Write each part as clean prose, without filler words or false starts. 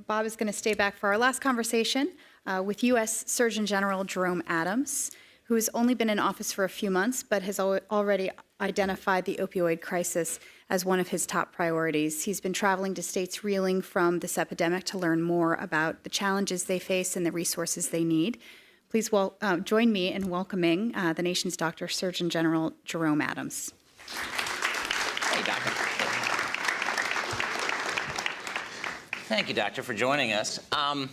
Bob is going to stay back for our last conversation with U.S. Surgeon General Jerome Adams, who has only been in office for a few months, but has already identified the opioid crisis as one of his top priorities. He's been traveling to states reeling from this epidemic to learn more about the challenges they face and the resources they need. Please join me in welcoming the nation's Dr. Surgeon General Jerome Adams. Hey, Doctor. Thank you, Doctor, for joining us. A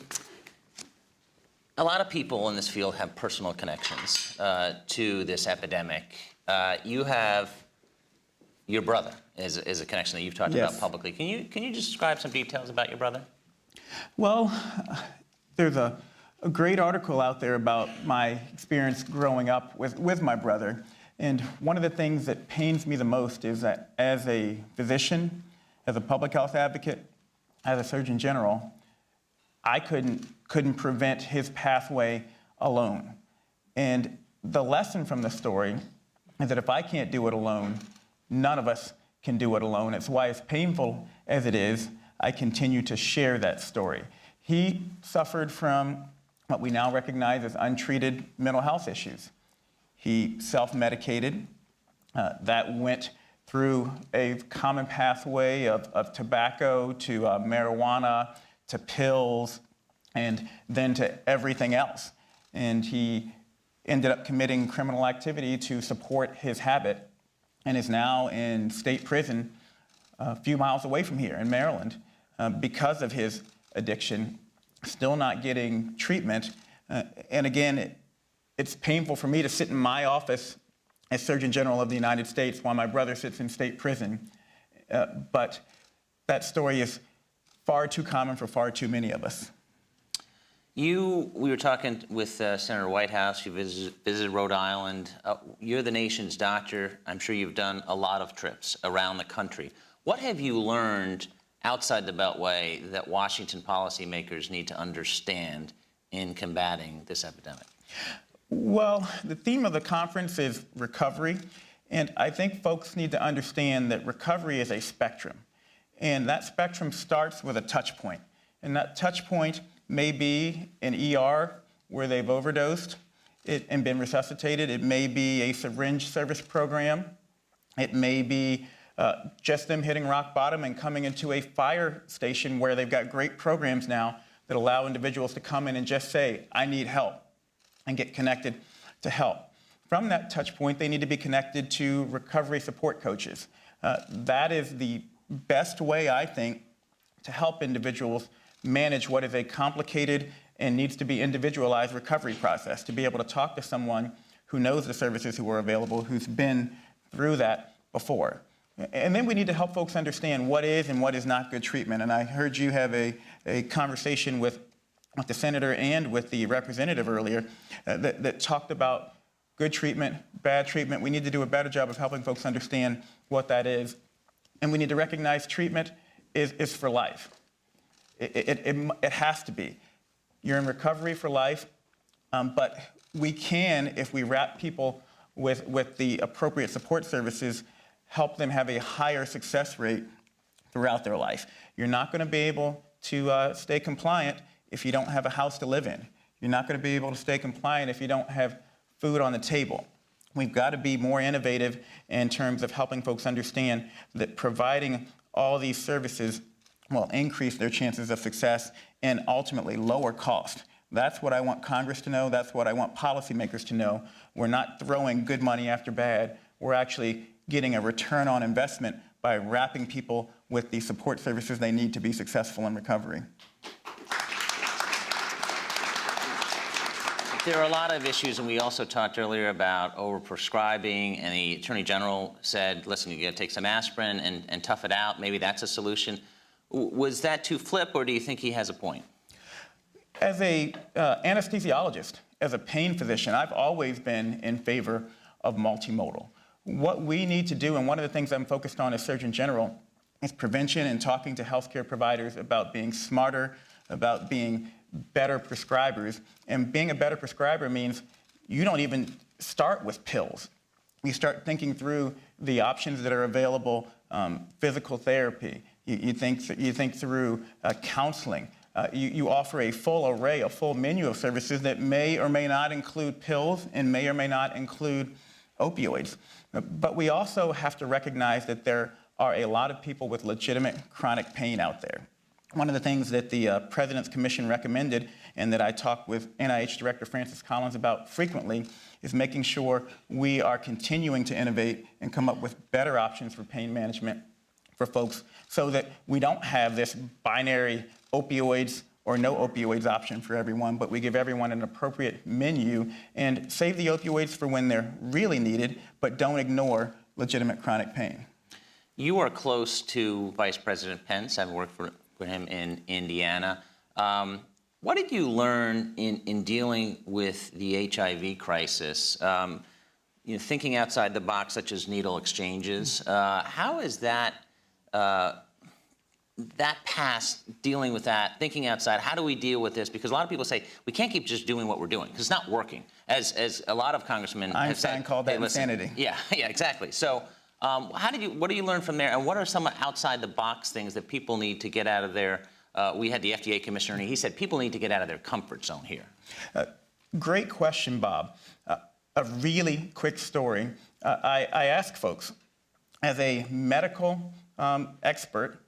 lot of people in this field have personal connections to this epidemic. You have your brother is a connection that you've talked about publicly. Can you just describe some details about your brother? Well, there's a great article out there about my experience growing up with my brother. And one of the things that pains me the most is that as a physician, as a public health advocate, as a Surgeon General, I couldn't prevent his pathway alone. And the lesson from the story is that if I can't do it alone, none of us can do it alone. It's why, as painful as it is, I continue to share that story. He suffered from what we now recognize as untreated mental health issues. He self-medicated. That went through a common pathway of tobacco to marijuana to pills and then to everything else. And he ended up committing criminal activity to support his habit and is now in state prison a few miles away from here in Maryland because of his addiction, still not getting treatment. And again, it's painful for me to sit in my office as Surgeon General of the United States while my brother sits in state prison. But that story is far too common for far too many of us. We were talking with Senator Whitehouse. You visited Rhode Island. You're the nation's doctor. I'm sure you've done a lot of trips around the country. What have you learned outside the Beltway that Washington policymakers need to understand in combating this epidemic? Well, the theme of the conference is recovery, and I think folks need to understand that recovery is a spectrum, and that spectrum starts with a touch point, and that touch point may be an ER where they've overdosed and been resuscitated. It may be a syringe service program. It may be just them hitting rock bottom and coming into a fire station where they've got great programs now that allow individuals to come in and just say, I need help, and get connected to help. From that touch point, they need to be connected to recovery support coaches. That is the best way, I think, to help individuals manage what is a complicated and needs to be individualized recovery process, to be able to talk to someone who knows the services who are available, who's been through that before. And then we need to help folks understand what is and what is not good treatment. And I heard you have a conversation with the senator and with the representative earlier that talked about good treatment, bad treatment. We need to do a better job of helping folks understand what that is. And we need to recognize treatment is for life. It has to be. You're in recovery for life, but we can, if we wrap people with the appropriate support services, help them have a higher success rate throughout their life. You're not going to be able to stay compliant if you don't have a house to live in. You're not going to be able to stay compliant if you don't have food on the table. We've got to be more innovative in terms of helping folks understand that providing all these services will increase their chances of success and ultimately lower cost. That's what I want Congress to know. That's what I want policymakers to know. We're not throwing good money after bad. We're actually getting a return on investment by wrapping people with the support services they need to be successful in recovery. There are a lot of issues, and we also talked earlier about overprescribing, and the Attorney General said, listen, you got to take some aspirin and tough it out. Maybe that's a solution. Was that too flip, or do you think he has a point? As an anesthesiologist, as a pain physician, I've always been in favor of multimodal. What we need to do, and one of the things I'm focused on as Surgeon General, is prevention and talking to healthcare providers about being smarter, about being better prescribers. And being a better prescriber means you don't even start with pills. You start thinking through the options that are available, physical therapy. You think through counseling. You offer a full array, a full menu of services that may or may not include pills and may or may not include opioids. But we also have to recognize that there are a lot of people with legitimate chronic pain out there. One of the things that the President's Commission recommended and that I talk with NIH Director Francis Collins about frequently is making sure we are continuing to innovate and come up with better options for pain management for folks so that we don't have this binary opioids or no opioids option for everyone, but we give everyone an appropriate menu and save the opioids for when they're really needed, but don't ignore legitimate chronic pain. You are close to Vice President Pence. I've worked for him in Indiana. What did you learn in dealing with the HIV crisis? Thinking outside the box, such as needle exchanges. How is that past, dealing with that, thinking outside? How do we deal with this? Because a lot of people say we can't keep just doing what we're doing because it's not working. As a lot of congressmen have said, Einstein called that insanity. Yeah, exactly. So. What do you learn from there, and what are some outside the box things that people need to get out of their? We had the FDA commissioner, and he said people need to get out of their comfort zone here. Great question, Bob. A really quick story. I ask folks, as a medical expert,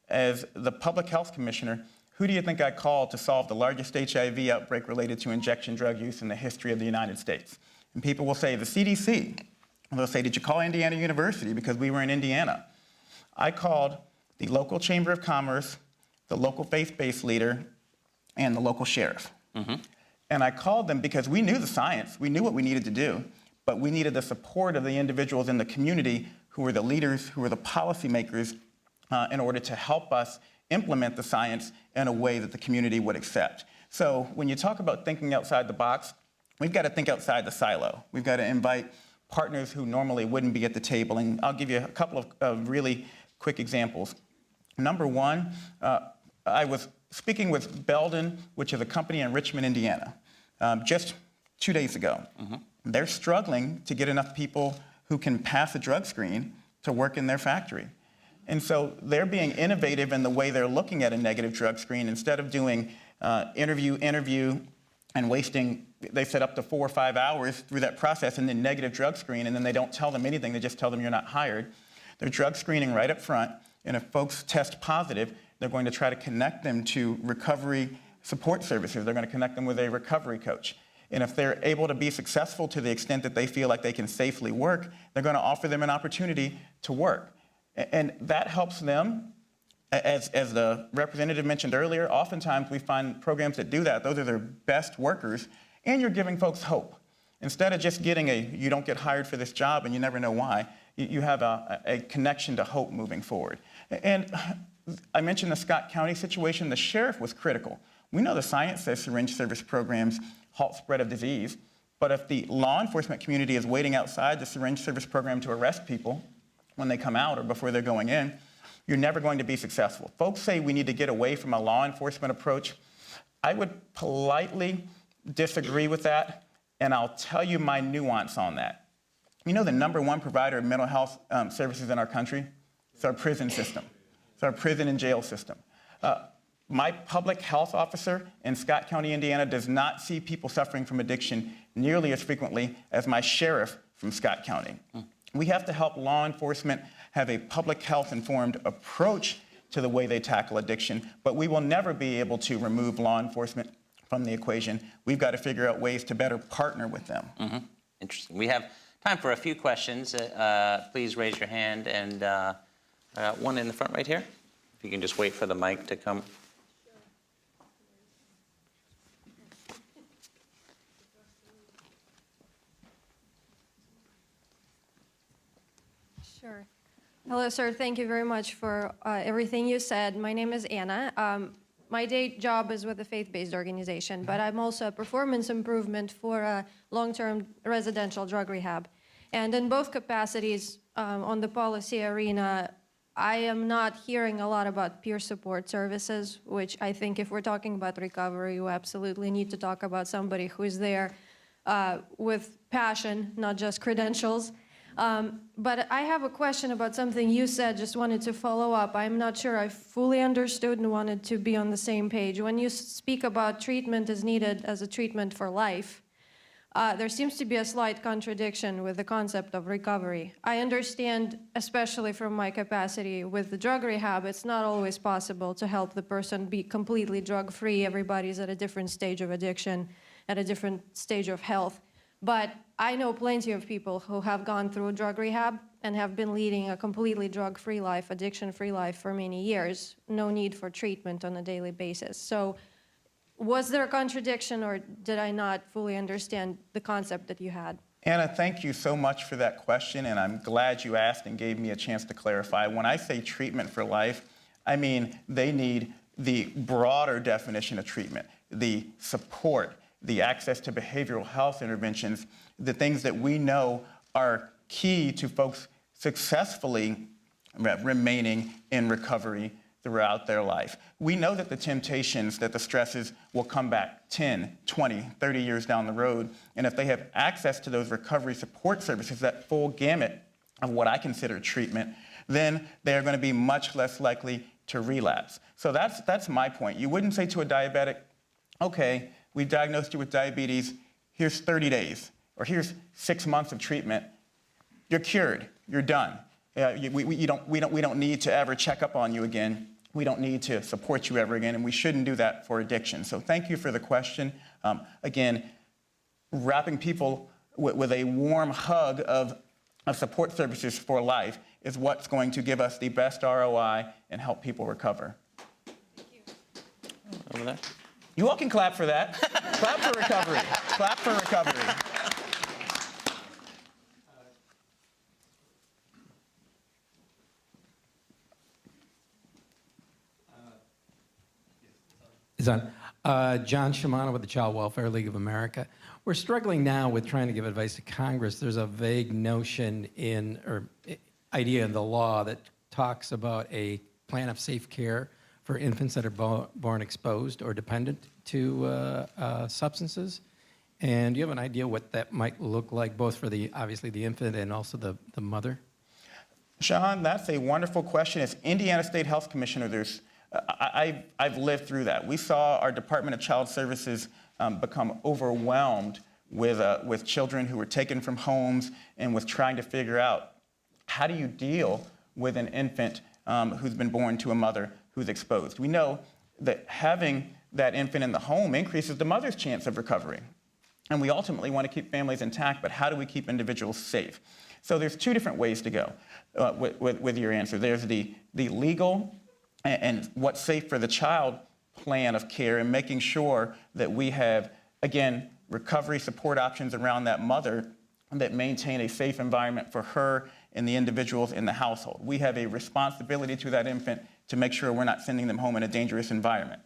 as the public health commissioner, who do you think I called to solve the largest HIV outbreak related to injection drug use in the history of the United States? And people will say the CDC. They'll say, did you call Indiana University because we were in Indiana? I called the local Chamber of Commerce, the local faith-based leader, and the local sheriff. And I called them because we knew the science, we knew what we needed to do, but we needed the support of the individuals in the community who were the leaders, who were the policymakers, in order to help us implement the science in a way that the community would accept. So when you talk about thinking outside the box, we've got to think outside the silo. We've got to invite partners who normally wouldn't be at the table. And I'll give you a couple of really quick examples. Number one, I was speaking with Belden, which is a company in Richmond, Indiana, just 2 days ago. They're struggling to get enough people who can pass a drug screen to work in their factory. And so they're being innovative in the way they're looking at a negative drug screen. Instead of doing interview, and wasting, they set up to 4 or 5 hours through that process and then negative drug screen, and then they don't tell them anything, they just tell them you're not hired. They're drug screening right up front, and if folks test positive, they're going to try to connect them to recovery support services. They're going to connect them with a recovery coach. And if they're able to be successful to the extent that they feel like they can safely work, they're going to offer them an opportunity to work. And that helps them. As the representative mentioned earlier, oftentimes we find programs that do that. Those are their best workers, and you're giving folks hope. Instead of just getting you don't get hired for this job and you never know why, you have a connection to hope moving forward. And I mentioned the Scott County situation. The sheriff was critical. We know the science says syringe service programs halt spread of disease, but if the law enforcement community is waiting outside the syringe service program to arrest people when they come out or before they're going in, you're never going to be successful. Folks say we need to get away from a law enforcement approach. I would politely disagree with that, and I'll tell you my nuance on that. You know the #1 provider of mental health services in our country? It's our prison system. It's our prison and jail system. My public health officer in Scott County, Indiana, does not see people suffering from addiction nearly as frequently as my sheriff from Scott County. We have to help law enforcement have a public health informed approach to the way they tackle addiction, but we will never be able to remove law enforcement from the equation. We've got to figure out ways to better partner with them. Interesting. We have time for a few questions. Please raise your hand, and one in the front right here. If you can just wait for the mic to come. Sure. Hello, sir. Thank you very much for everything you said. My name is Anna. My day job is with a faith-based organization, but I'm also a performance improvement for a long-term residential drug rehab. And in both capacities on the policy arena, I am not hearing a lot about peer support services, which I think if we're talking about recovery, we absolutely need to talk about somebody who is there with passion, not just credentials. But I have a question about something you said, just wanted to follow up. I'm not sure I fully understood and wanted to be on the same page. When you speak about treatment is needed as a treatment for life, there seems to be a slight contradiction with the concept of recovery. I understand, especially from my capacity with the drug rehab, it's not always possible to help the person be completely drug-free. Everybody's at a different stage of addiction, at a different stage of health. But I know plenty of people who have gone through drug rehab and have been leading a completely drug-free life, addiction-free life for many years, no need for treatment on a daily basis. So was there a contradiction, or did I not fully understand the concept that you had? Anna, thank you so much for that question, and I'm glad you asked and gave me a chance to clarify. When I say treatment for life, I mean they need the broader definition of treatment, the support, the access to behavioral health interventions, the things that we know are key to folks successfully remaining in recovery throughout their life. We know that the temptations, that the stresses will come back 10, 20, 30 years down the road. And if they have access to those recovery support services, that full gamut of what I consider treatment, then they are going to be much less likely to relapse. So that's my point. You wouldn't say to a diabetic, okay, we diagnosed you with diabetes, here's 30 days, or here's 6 months of treatment. You're cured, you're done. We don't need to ever check up on you again. We don't need to support you ever again, and we shouldn't do that for addiction. So thank you for the question. Again, wrapping people with a warm hug of support services for life is what's going to give us the best ROI and help people recover. Thank you. Over there. You all can clap for that. Clap for recovery. Clap for recovery. Is on. John Shimano with the Child Welfare League of America. We're struggling now with trying to give advice to Congress. There's a vague notion or idea in the law that talks about a plan of safe care for infants that are born exposed or dependent to substances. And do you have an idea what that might look like, both for obviously the infant and also the mother? Sean, that's a wonderful question. As Indiana State Health Commissioner, I've lived through that. We saw our Department of Child Services become overwhelmed with children who were taken from homes and with trying to figure out how do you deal with an infant who's been born to a mother who's exposed. We know that having that infant in the home increases the mother's chance of recovery. And we ultimately want to keep families intact, but how do we keep individuals safe? So there's two different ways to go with your answer. There's the legal and what's safe for the child plan of care, and making sure that we have, again, recovery support options around that mother that maintain a safe environment for her and the individuals in the household. We have a responsibility to that infant to make sure we're not sending them home in a dangerous environment.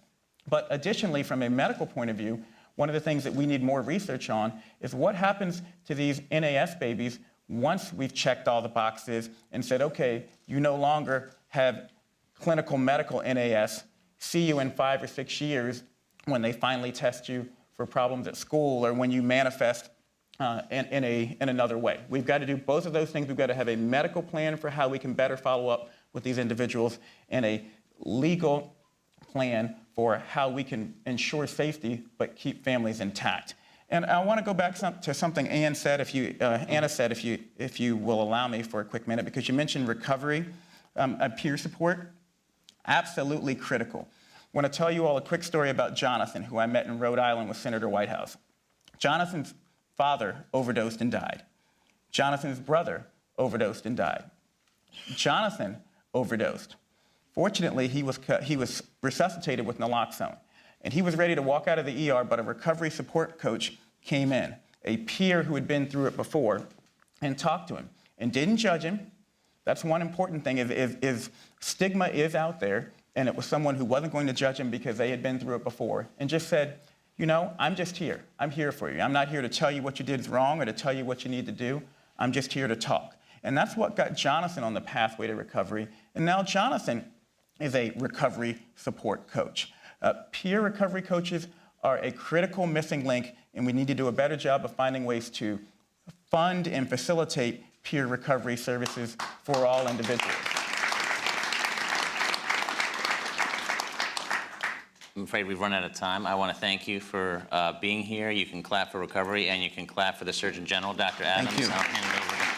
But additionally, from a medical point of view, one of the things that we need more research on is what happens to these NAS babies once we've checked all the boxes and said, okay, you no longer have clinical medical NAS, see you in 5 or 6 years when they finally test you for problems at school or when you manifest in another way. We've got to do both of those things. We've got to have a medical plan for how we can better follow up with these individuals and a legal plan for how we can ensure safety but keep families intact. And I want to go back to something Anna said, if you will allow me for a quick minute, because you mentioned recovery, peer support. Absolutely critical. I want to tell you all a quick story about Jonathan, who I met in Rhode Island with Senator Whitehouse. Jonathan's father overdosed and died. Jonathan's brother overdosed and died. Jonathan overdosed. Fortunately, he was resuscitated with naloxone, and he was ready to walk out of the ER, but a recovery support coach came in, a peer who had been through it before, and talked to him and didn't judge him. That's one important thing is stigma is out there, and it was someone who wasn't going to judge him because they had been through it before, and just said, you know, I'm just here. I'm here for you. I'm not here to tell you what you did is wrong or to tell you what you need to do. I'm just here to talk. And that's what got Jonathan on the pathway to recovery. And now Jonathan is a recovery support coach. Peer recovery coaches are a critical missing link, and we need to do a better job of finding ways to fund and facilitate peer recovery services for all individuals. I'm afraid we've run out of time. I want to thank you for being here. You can clap for recovery, and you can clap for the Surgeon General, Dr. Adams. you. I'll hand it over to